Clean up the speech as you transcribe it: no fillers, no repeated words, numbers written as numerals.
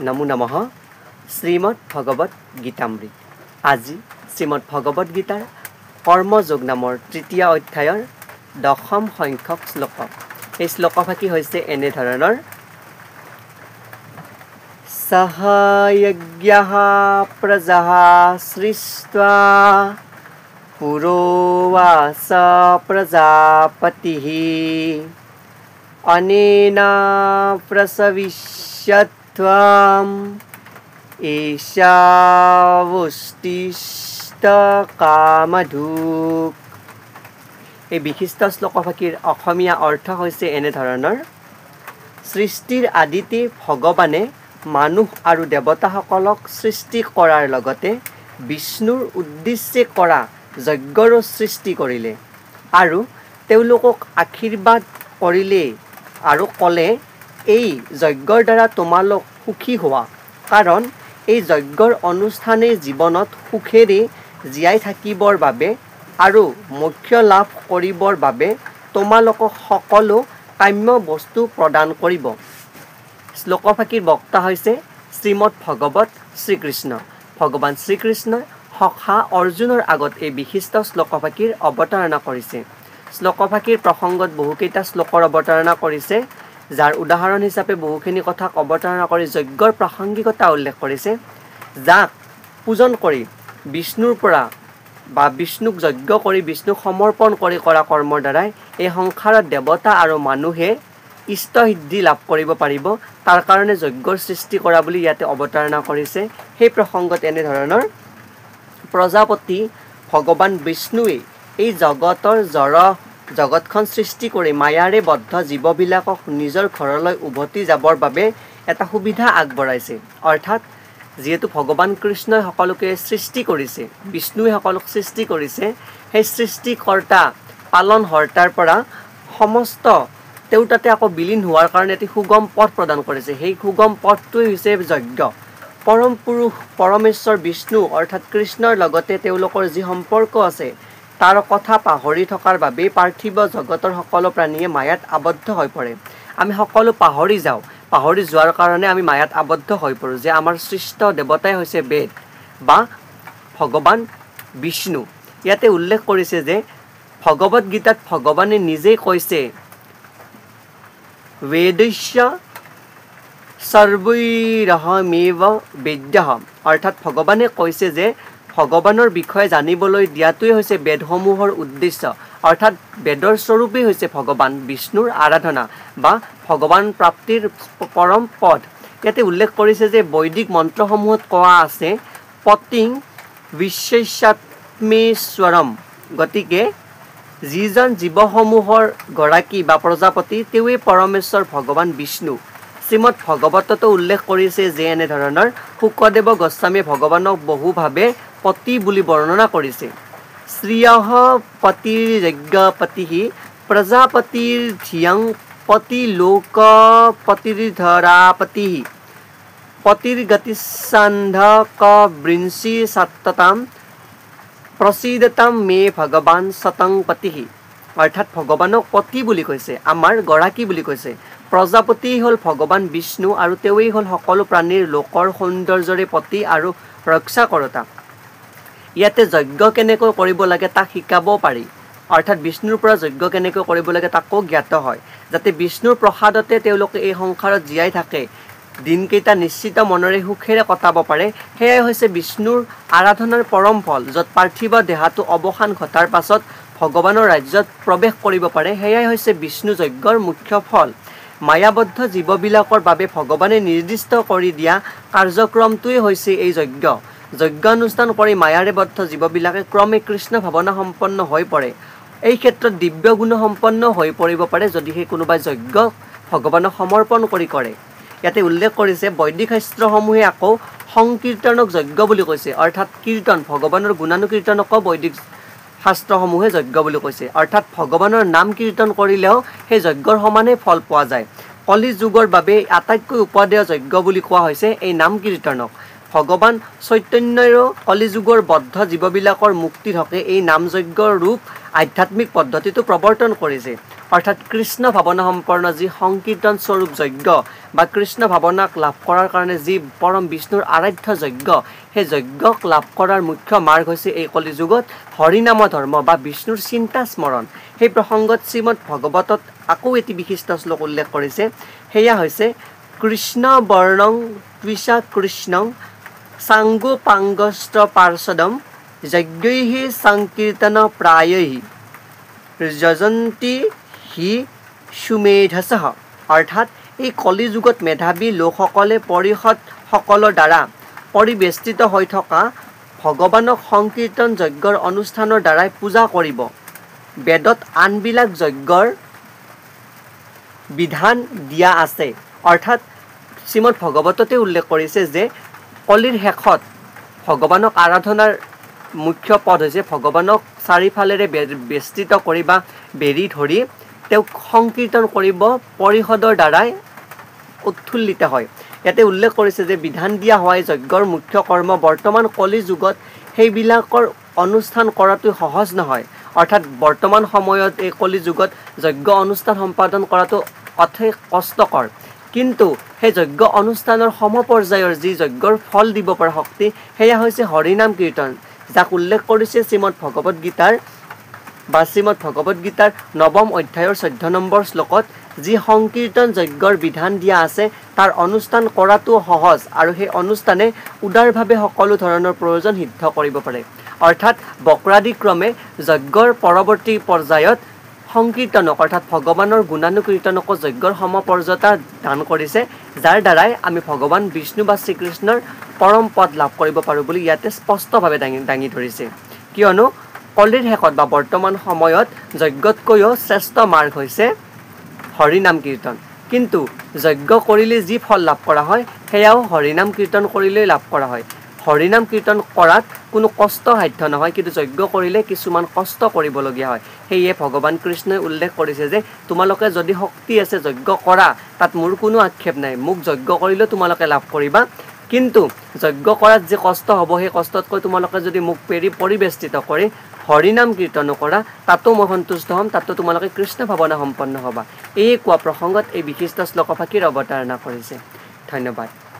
নমো নমঃ শ্ৰীমদ ভগবত গীতামৃত। আজি শ্ৰীমদ ভগবত গীতাৰ কৰ্মযোগ নামৰ তৃতীয় অধ্যায়ৰ দশম সংখ্যক শ্লোক। এই শ্লোকভাগী হৈছে এনে ধৰণৰ: সহয়জ্ঞঃ প্ৰজাঃ সৃष्ट्वा পুৰোৱাচ প্ৰজাপতিঃ অনেন প্ৰসবিষ্যত্বম ঈশাৱুষ্টিষ্ট কামধুক। এই বিশিষ্ট শ্লোকভাগীৰ অসমীয়া অৰ্থ হৈছে এনে ধৰণৰ: সৃষ্টিৰ আদিতে ভগৱানে মানুহ আৰু দেৱতাসকলক সৃষ্টি কৰাৰ লগতে বিষ্ণুৰ উদ্দেশ্যে কৰা যজ্ঞৰো সৃষ্টি কৰিলে আৰু তেওঁলোকক আশীৰ্বাদ কৰিলে আৰু ক'লে, এই যজ্ঞৰ দ্বাৰা তোমালোক সুখী হোৱা, কাৰণ এই যজ্ঞৰ অনুষ্ঠানে জীৱনত সুখেৰে জীয়াই থাকিবৰ বাবে আৰু মোক্ষ লাভ কৰিবৰ বাবে তোমালোকক সকলো কাম্য বস্তু প্ৰদান কৰিব। শ্লোকভাগীৰ বক্তা হৈছে শ্ৰীমদ ভগৱত শ্ৰীকৃষ্ণ। ভগৱান শ্ৰীকৃষ্ণই সখা অৰ্জুনৰ আগত এই বিশিষ্ট শ্লোকভাগীৰ অৱতাৰণা কৰিছে। শ্লোকভাগীৰ প্ৰসংগত বহুকেইটা শ্লোকৰ অৱতাৰণা কৰিছে, যাৰ উদাহৰণ হিচাপে বহুখিনি কথাক অৱতাৰণা কৰি যজ্ঞৰ প্ৰাসংগিকতা উল্লেখ কৰিছে। যাক পূজন কৰি বিষ্ণুৰ পৰা বা বিষ্ণুক যজ্ঞ কৰি বিষ্ণুক সমৰ্পণ কৰি কৰা কৰ্মৰ দ্বাৰাই এই সংসাৰত দেৱতা আৰু মানুহে ইষ্ট সিদ্ধি লাভ কৰিব পাৰিব, তাৰ কাৰণে যজ্ঞৰ সৃষ্টি কৰা বুলি ইয়াতে অৱতাৰণা কৰিছে। সেই প্ৰসংগত এনেধৰণৰ: প্ৰজাপতি ভগৱান বিষ্ণুৱে এই জগতখন সৃষ্টি কৰি মায়াৰে বদ্ধ জীৱবিলাকক নিজৰ ঘৰলৈ উভতি যাবৰ বাবে এটা সুবিধা আগবঢ়াইছে। অৰ্থাৎ যিহেতু ভগৱান কৃষ্ণই সকলোকে সৃষ্টি কৰিছে, বিষ্ণুৱে সকলোক সৃষ্টি কৰিছে, সেই সৃষ্টিকৰ্তা পালনহৰ্তাৰ পৰা সমস্ত তেওঁ তাতে আকৌ বিলীন হোৱাৰ কাৰণে এটি সুগম পথ প্ৰদান কৰিছে। সেই সুগম পথটোৱেই হৈছে যজ্ঞ। পৰম পুৰুষ পৰমেশ্বৰ বিষ্ণু অৰ্থাৎ কৃষ্ণৰ লগতে তেওঁলোকৰ যি সম্পৰ্ক আছে তাৰ কথা পাহৰি থকাৰ বাবেই পাৰ্থিৱ জগতৰ সকলো প্ৰাণীয়ে মায়াত আবদ্ধ হৈ পৰে। আমি সকলো পাহৰি যাওঁ। পাহৰি যোৱাৰ কাৰণে আমি মায়াত আবদ্ধ হৈ পৰোঁ যে আমাৰ সৃষ্ট দেৱতাই হৈছে বেদ বা ভগৱান বিষ্ণু। ইয়াতে উল্লেখ কৰিছে যে ভগৱত গীতাত ভগৱানে নিজেই কৈছে, বেদস্য সৰ্বৈৰহমেৱ বেদ্যঃ। অৰ্থাৎ ভগৱানে কৈছে যে ভগৱানৰ বিষয়ে জানিবলৈ দিয়াটোৱেই হৈছে বেদসমূহৰ উদ্দেশ্য। অৰ্থাৎ বেদৰ স্বৰূপেই হৈছে ভগৱান বিষ্ণুৰ আৰাধনা বা ভগৱান প্ৰাপ্তিৰ পৰম পথ। ইয়াতে উল্লেখ কৰিছে যে বৈদিক মন্ত্ৰসমূহত কোৱা আছে পতিং বিশ্বস্যাত্মেশ্বৰম। গতিকে যিজন জীৱসমূহৰ গৰাকী বা প্ৰজাপতি তেওঁৱেই পৰমেশ্বৰ ভগৱান বিষ্ণু। শ্ৰীমদ ভগৱততো উল্লেখ কৰিছে যে এনেধৰণৰ: শুকদেৱ গোস্বামীয়ে ভগৱানক বহুভাৱে পতি বুলি বৰ্ণনা কৰিছে। শ্ৰিয়ঃ পতিৰ্যজ্ঞপতিঃ প্ৰজাপতিৰ ধিয়ং পতিৰ্লোকপতিৰ্ধৰাপতিঃ পতিৰ্গতিচ্ছন্দকবৃঞ্চি সত্ততাম প্ৰসীদতাম মে ভগৱান সতং পতিঃ। অৰ্থাৎ ভগৱানক পতি বুলি কৈছে, আমাৰ গৰাকী বুলি কৈছে। প্ৰজাপতি হ'ল ভগৱান বিষ্ণু আৰু তেওঁৱেই হ'ল সকলো প্ৰাণীৰ লোকৰ সৌন্দৰ্যৰে পতি আৰু ৰক্ষা কৰোতা। ইয়াতে যজ্ঞ কেনেকৈ কৰিব লাগে তাক শিকাব পাৰি। অৰ্থাৎ বিষ্ণুৰ পৰা যজ্ঞ কেনেকৈ কৰিব লাগে তাকো জ্ঞাত হয়, যাতে বিষ্ণুৰ প্ৰসাদতে তেওঁলোকে এই সংসাৰত জীয়াই থাকে, দিনকেইটা নিশ্চিত মনেৰে সুখেৰে কটাব পাৰে। সেয়াই হৈছে বিষ্ণুৰ আৰাধনাৰ পৰম ফল, য'ত পাৰ্থিৱ দেহাটো অৱসান ঘটাৰ পাছত ভগৱানৰ ৰাজ্যত প্ৰৱেশ কৰিব পাৰে। সেয়াই হৈছে বিষ্ণু যজ্ঞৰ মুখ্য ফল। মায়াবদ্ধ জীৱবিলাকৰ বাবে ভগৱানে নিৰ্দিষ্ট কৰি দিয়া কাৰ্যক্ৰমটোৱেই হৈছে এই যজ্ঞ। যজ্ঞানুষ্ঠান কৰি মায়াৰে বদ্ধ জীৱবিলাকে ক্ৰমে কৃষ্ণ ভাৱনা সম্পন্ন হৈ পৰে। এই ক্ষেত্ৰত দিব্য গুণ সম্পন্ন হৈ পৰিব পাৰে যদিহে কোনোবাই যজ্ঞ ভগৱানক সমৰ্পণ কৰি কৰে। ইয়াতে উল্লেখ কৰিছে বৈদিক শাস্ত্ৰসমূহে আকৌ সংকীৰ্তনক যজ্ঞ বুলি কৈছে। অৰ্থাৎ কীৰ্তন, ভগৱানৰ গুণানুকীৰ্তনকো বৈদিক শাস্ত্ৰসমূহে যজ্ঞ বুলি কৈছে। অৰ্থাৎ ভগৱানৰ নাম কীৰ্তন কৰিলেও সেই যজ্ঞৰ সমানেই ফল পোৱা যায়। কলি যুগৰ বাবে আটাইতকৈ উপদেয় যজ্ঞ বুলি কোৱা হৈছে এই নাম কীৰ্তনক। ভগৱান চৈতন্যৰো কলি যুগৰ বদ্ধ জীৱবিলাকৰ মুক্তিৰ হকে এই নাম যজ্ঞৰ ৰূপ আধ্যাত্মিক পদ্ধতিটো প্ৰৱৰ্তন কৰিছে অৰ্থাৎ কৃষ্ণ ভাৱনা সম্পন্ন যি সংকীৰ্তন স্বৰূপ যজ্ঞ বা কৃষ্ণ ভাৱনাক লাভ কৰাৰ কাৰণে যি পৰম বিষ্ণুৰ আৰাধ্য যজ্ঞ সেই যজ্ঞক লাভ কৰাৰ মুখ্য মাৰ্গ হৈছে এই কলি যুগত হৰিনাম ধৰ্ম বা বিষ্ণুৰ চিন্তা স্মৰণ সেই প্ৰসংগত শ্ৰীমদ ভাগৱতত আকৌ এটি বিশিষ্ট শ্লোক উল্লেখ কৰিছে সেয়া হৈছে কৃষ্ণ বৰ্ণং ত্বিষা কৃষ্ণং সাংগো পাংগস্ত্ৰ পাৰ্ষদম যজ্ঞৈহি সংকীৰ্তন প্ৰায়ৈহি যজন্তি হি সুমেধসঃ অৰ্থাৎ এই কলি যুগত মেধাৱী লোকসকলে পৰিষদসকলৰ দ্বাৰা পৰিবেষ্টিত হৈ থকা ভগৱানক সংকীৰ্তন যজ্ঞৰ অনুষ্ঠানৰ দ্বাৰাই পূজা কৰিব বেদত আনবিলাক যজ্ঞৰ বিধান দিয়া আছে অৰ্থাৎ শ্ৰীমদ ভাগৱততে উল্লেখ কৰিছে যে কলিৰ শেষত ভগৱানক আৰাধনাৰ মুখ্য পদ হৈছে ভগৱানক চাৰিফালেৰে বেষ্টিত কৰি বা বেৰি ধৰি তেওঁক সংকীৰ্তন কৰিব পৰিষদৰ দ্বাৰাই উৎফুল্লিত হয় ইয়াতে উল্লেখ কৰিছে যে বিধান দিয়া হয় যজ্ঞৰ মুখ্য কৰ্ম বৰ্তমান কলি যুগত সেইবিলাকৰ অনুষ্ঠান কৰাটো সহজ নহয় অৰ্থাৎ বৰ্তমান সময়ত এই কলি যুগত যজ্ঞ অনুষ্ঠান সম্পাদন কৰাটো অধিক কষ্টকৰ কিন্তু সেই যজ্ঞ অনুষ্ঠানৰ সমপৰ্যায়ৰ যি যজ্ঞৰ ফল দিব পৰা শক্তি সেয়া হৈছে হৰিনাম কীৰ্তন যাক উল্লেখ কৰিছে শ্ৰীমদ ভগৱত গীতাৰ নৱম অধ্যায়ৰ 14 নম্বৰ শ্লোকত যি সংকীৰ্তন যজ্ঞৰ বিধান দিয়া আছে তাৰ অনুষ্ঠান কৰাটো সহজ আৰু সেই অনুষ্ঠানে উদাৰভাৱে সকলো ধৰণৰ প্ৰয়োজন সিদ্ধ কৰিব পাৰে অৰ্থাৎ বক্ৰাদিক্ৰমে যজ্ঞৰ পৰৱৰ্তী পৰ্যায়ত সংকীৰ্তনক অৰ্থাৎ ভগৱানৰ গুণানুকীৰ্তনকো যজ্ঞৰ সমপৰ্যায়তা দান কৰিছে যাৰ দ্বাৰাই আমি ভগৱান বিষ্ণু বা শ্ৰীকৃষ্ণৰ পৰম পদ লাভ কৰিব পাৰোঁ বুলি ইয়াতে স্পষ্টভাৱে দাঙি ধৰিছে কিয়নো কলিৰ শেষত বা বৰ্তমান সময়ত যজ্ঞতকৈও শ্ৰেষ্ঠ মাৰ্গ হৈছে হৰিনাম কীৰ্তন কিন্তু যজ্ঞ কৰিলে যি ফল লাভ কৰা হয় সেয়াও হৰিনাম কীৰ্তন কৰিলেই লাভ কৰা হয় হৰিনাম কীৰ্তন কৰাত কোনো কষ্ট সাধ্য নহয় কিন্তু যজ্ঞ কৰিলে কিছুমান কষ্ট কৰিবলগীয়া হয় সেয়ে ভগৱান কৃষ্ণই উল্লেখ কৰিছে যে তোমালোকে যদি শক্তি আছে যজ্ঞ কৰা তাত মোৰ কোনো আক্ষেপ নাই মোক যজ্ঞ কৰিলে তোমালোকে লাভ কৰিবা কিন্তু যজ্ঞ কৰাত যে কষ্ট হ'ব সেই কষ্টতকৈ তোমালোকে যদি মোক পৰিবেষ্টিত কৰি হৰিনাম কীৰ্তন কৰা তাতো মই সন্তুষ্ট হ'ম তাতো তোমালোকে কৃষ্ণ ভাৱনা সম্পন্ন হ'বা এই কোৱা প্ৰসংগত এই বিশিষ্ট শ্লোকফাঁকিৰ অৱতাৰণা কৰিছে ধন্যবাদ